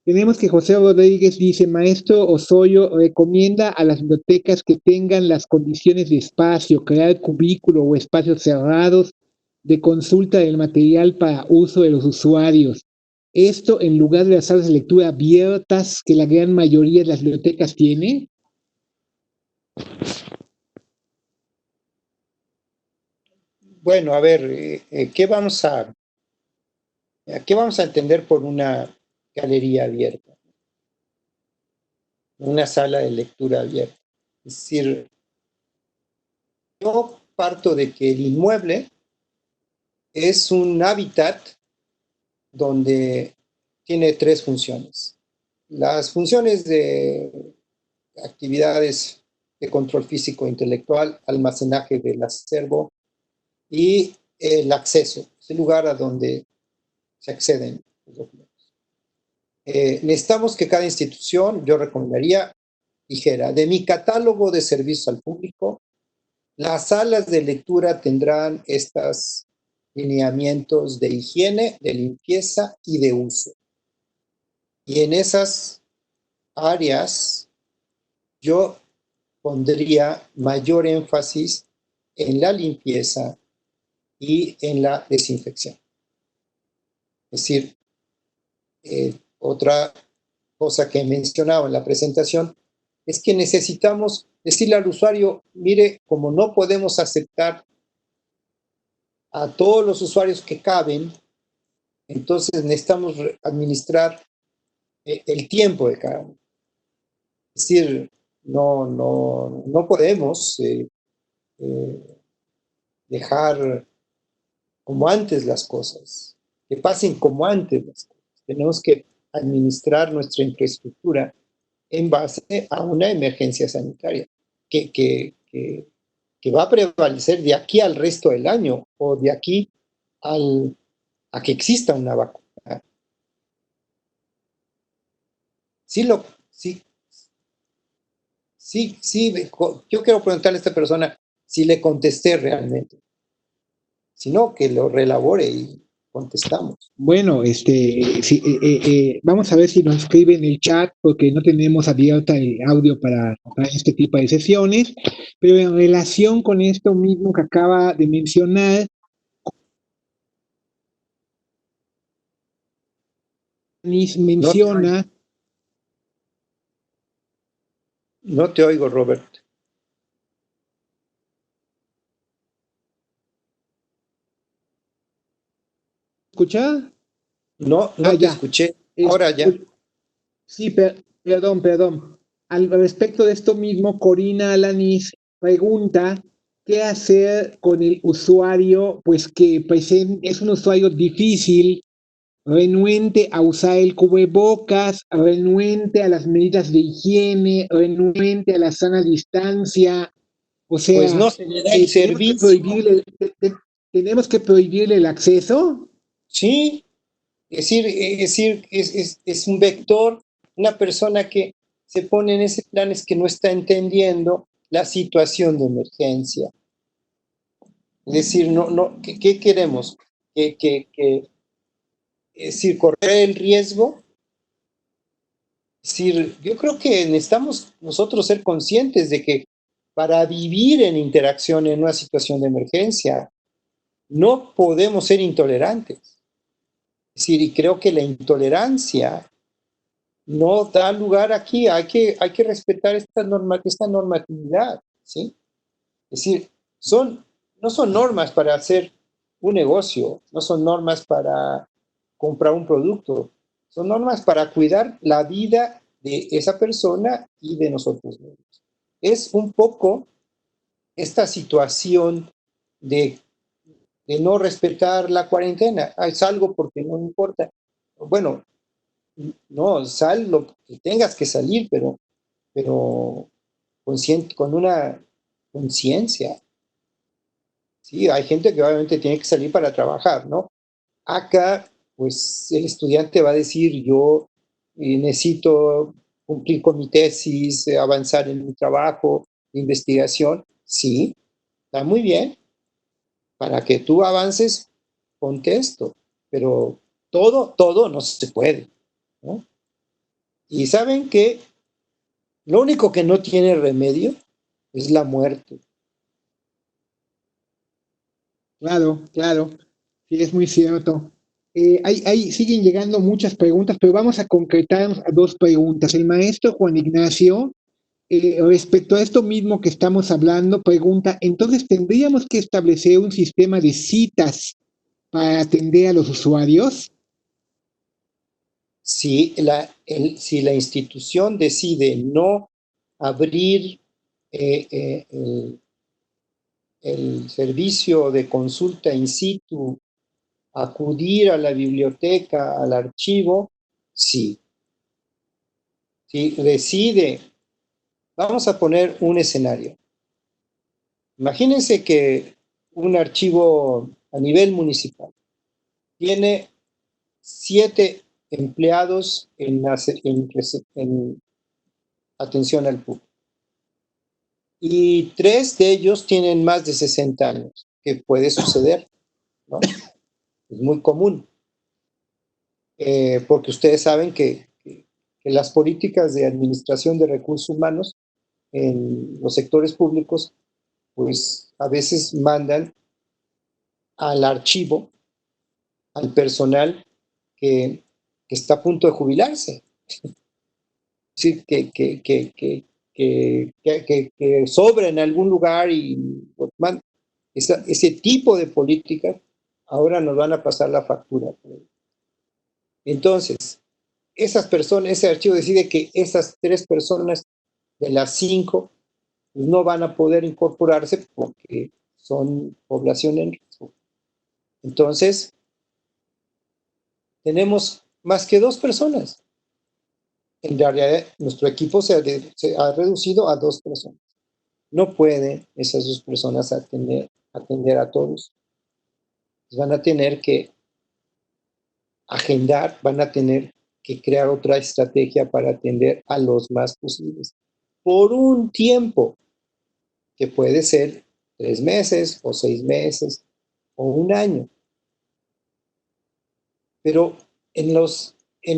Tenemos que José Rodríguez dice, maestro Osoyo recomienda a las bibliotecas que tengan las condiciones de espacio, crear cubículo o espacios cerrados de consulta del material para uso de los usuarios. Esto en lugar de las salas de lectura abiertas que la gran mayoría de las bibliotecas tiene. Bueno, a ver, ¿qué vamos a entender por una galería abierta? Una sala de lectura abierta. Es decir, yo parto de que el inmueble es un hábitat donde tiene tres funciones. Las funciones de actividades de control físico e intelectual, almacenaje del acervo y el acceso, es el lugar a donde se acceden los documentos. Necesitamos que cada institución, yo recomendaría, dijera, de mi catálogo de servicios al público, las salas de lectura tendrán estos lineamientos de higiene, de limpieza y de uso. Y en esas áreas yo pondría mayor énfasis en la limpieza y en la desinfección. Es decir, otra cosa que he mencionado en la presentación es que necesitamos decirle al usuario, mire, como no podemos aceptar a todos los usuarios que caben, entonces necesitamos administrar el tiempo de cada uno. Es decir, no podemos dejar como antes las cosas, que pasen como antes las cosas. Tenemos que administrar nuestra infraestructura en base a una emergencia sanitaria que va a prevalecer de aquí al resto del año o de aquí a que exista una vacuna. Sí, sí, sí, yo quiero preguntarle a esta persona si le contesté realmente. Si no, que lo relabore y contestamos. Bueno, sí, vamos a ver si nos escribe en el chat, porque no tenemos abierta el audio para este tipo de sesiones, pero en relación con esto mismo que acaba de mencionar, menciona... No te oigo, Robert. ¿Escucha? No te ya. escuché. Ahora ya. Sí, perdón. Al respecto de esto mismo, Corina Alanis pregunta qué hacer con el usuario, pues que es un usuario difícil, renuente a usar el cubrebocas, renuente a las medidas de higiene, renuente a la sana distancia. O sea, pues no se le da el servicio. ¿Tenemos que prohibirle el acceso? Sí, es un vector, una persona que se pone en ese plan es que no está entendiendo la situación de emergencia. Es decir, ¿qué queremos? Es decir, correr el riesgo. Es decir, yo creo que necesitamos nosotros ser conscientes de que para vivir en interacción en una situación de emergencia, no podemos ser intolerantes. Es decir, y creo que la intolerancia no da lugar aquí, hay que respetar esta normatividad, ¿sí? Es decir, no son normas para hacer un negocio, no son normas para comprar un producto, son normas para cuidar la vida de esa persona y de nosotros mismos. Es un poco esta situación de no respetar la cuarentena. Salgo porque no importa. Bueno, no, sal lo que tengas que salir, pero con una conciencia. Sí, hay gente que obviamente tiene que salir para trabajar, ¿no? Acá, pues el estudiante va a decir, yo necesito cumplir con mi tesis, avanzar en mi trabajo, investigación. Sí, está muy bien. Para que tú avances, ponte esto. Pero todo no se puede, ¿no? Y saben que lo único que no tiene remedio es la muerte. Claro, sí, es muy cierto. Siguen llegando muchas preguntas, pero vamos a concretar a dos preguntas. El maestro Juan Ignacio respecto a esto mismo que estamos hablando, pregunta, entonces tendríamos que establecer un sistema de citas para atender a los usuarios. Si la institución decide no abrir el servicio de consulta in situ, acudir a la biblioteca, al archivo, sí. Si decide, vamos a poner un escenario. Imagínense que un archivo a nivel municipal tiene 7 empleados en atención al público. Y 3 de ellos tienen más de 60 años, que puede suceder, ¿no? Es muy común, porque ustedes saben que las políticas de administración de recursos humanos en los sectores públicos, pues a veces mandan al archivo, al personal que está a punto de jubilarse. Es decir, que sobra en algún lugar y ese tipo de políticas ahora nos van a pasar la factura. Entonces, esas personas, ese archivo decide que esas 3 personas de las 5 pues, no van a poder incorporarse porque son población en riesgo. Entonces, tenemos más que 2 personas. En realidad, nuestro equipo se ha reducido a 2 personas. No pueden esas 2 personas atender a todos. Van a tener que agendar, van a tener que crear otra estrategia para atender a los más posibles. Por un tiempo, que puede ser 3 meses o 6 meses o un año. Pero en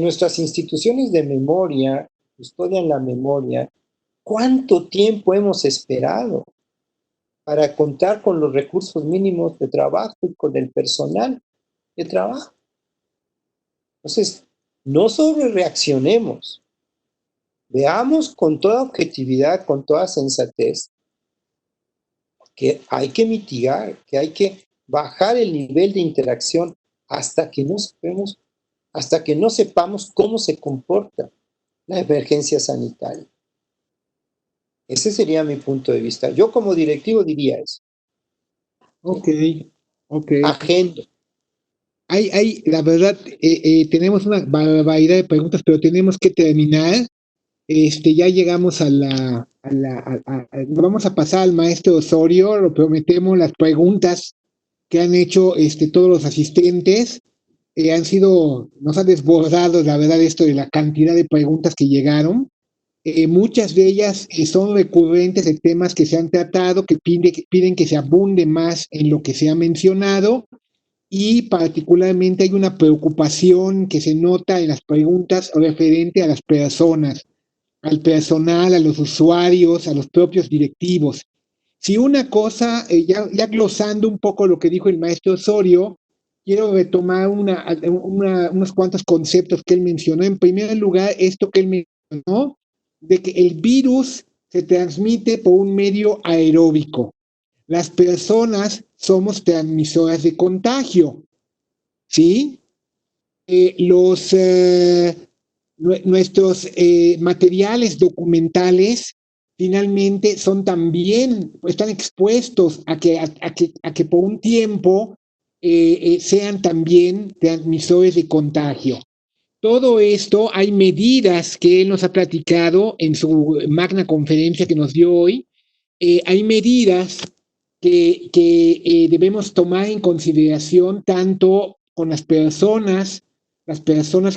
nuestras instituciones de memoria, custodian la memoria, ¿cuánto tiempo hemos esperado para contar con los recursos mínimos de trabajo y con el personal de trabajo? Entonces, no sobre reaccionemos, veamos con toda objetividad, con toda sensatez, que hay que mitigar, que hay que bajar el nivel de interacción hasta que no sepamos cómo se comporta la emergencia sanitaria. Ese sería mi punto de vista. Yo como directivo diría eso. Ok, ok. Agendo. La verdad, tenemos una barbaridad de preguntas, pero tenemos que terminar. Ya llegamos vamos a pasar al maestro Osorio, lo prometemos, las preguntas que han hecho todos los asistentes nos ha desbordado, la verdad, esto de la cantidad de preguntas que llegaron. Muchas de ellas son recurrentes de temas que se han tratado, que piden que se abunde más en lo que se ha mencionado, y particularmente hay una preocupación que se nota en las preguntas referente a las personas, al personal, a los usuarios, a los propios directivos. Si una cosa, ya glosando un poco lo que dijo el maestro Osorio, quiero retomar unos cuantos conceptos que él mencionó. En primer lugar, esto que él mencionó, de que el virus se transmite por un medio aeróbico. Las personas somos transmisoras de contagio, ¿sí? Nuestros materiales documentales finalmente están expuestos a que por un tiempo sean también transmisores de contagio. Todo esto, hay medidas que él nos ha platicado en su magna conferencia que nos dio hoy. Hay medidas que debemos tomar en consideración tanto con las personas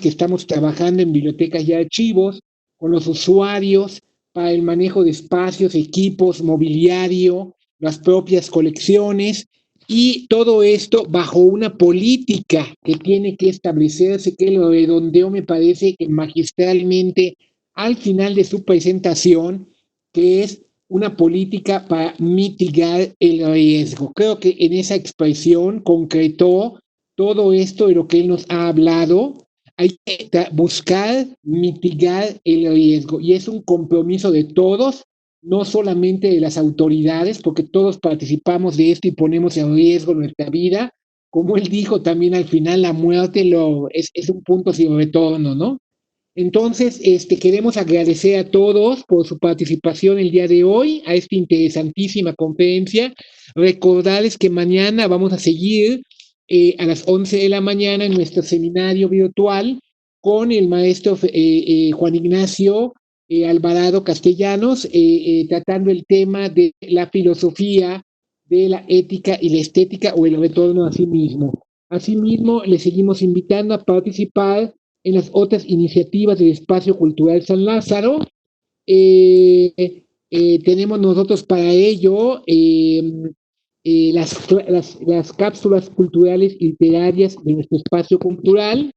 que estamos trabajando en bibliotecas y archivos, con los usuarios, para el manejo de espacios, equipos, mobiliario, las propias colecciones, y todo esto bajo una política que tiene que establecerse, que lo redondeó, me parece, que magistralmente al final de su presentación, que es una política para mitigar el riesgo. Creo que en esa expresión concretó todo esto de lo que él nos ha hablado. Hay que buscar mitigar el riesgo, y es un compromiso de todos no solamente de las autoridades, porque todos participamos de esto y ponemos en riesgo nuestra vida. Como él dijo también al final, la muerte es un punto sin retorno, ¿no? Entonces, queremos agradecer a todos por su participación el día de hoy a esta interesantísima conferencia. Recordarles que mañana vamos a seguir a las 11 de la mañana en nuestro seminario virtual con el maestro Juan Ignacio Alvarado Castellanos, tratando el tema de la filosofía, de la ética y la estética o el retorno a sí mismo. Asimismo, les seguimos invitando a participar en las otras iniciativas del Espacio Cultural San Lázaro. Tenemos nosotros para ello las cápsulas culturales y literarias de nuestro espacio cultural.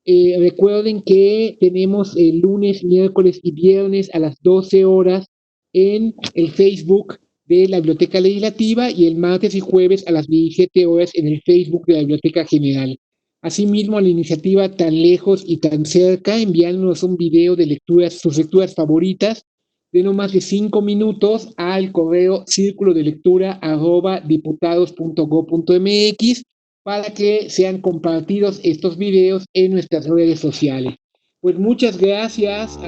Recuerden que tenemos el lunes, miércoles y viernes a las 12 horas en el Facebook de la Biblioteca Legislativa y el martes y jueves a las 17 horas en el Facebook de la Biblioteca General. Asimismo, a la iniciativa Tan Lejos y Tan Cerca, enviándonos un video de lecturas, sus lecturas favoritas, de no más de 5 minutos al correo círculo de lectura @diputados.go.mx para que sean compartidos estos videos en nuestras redes sociales. Pues muchas gracias.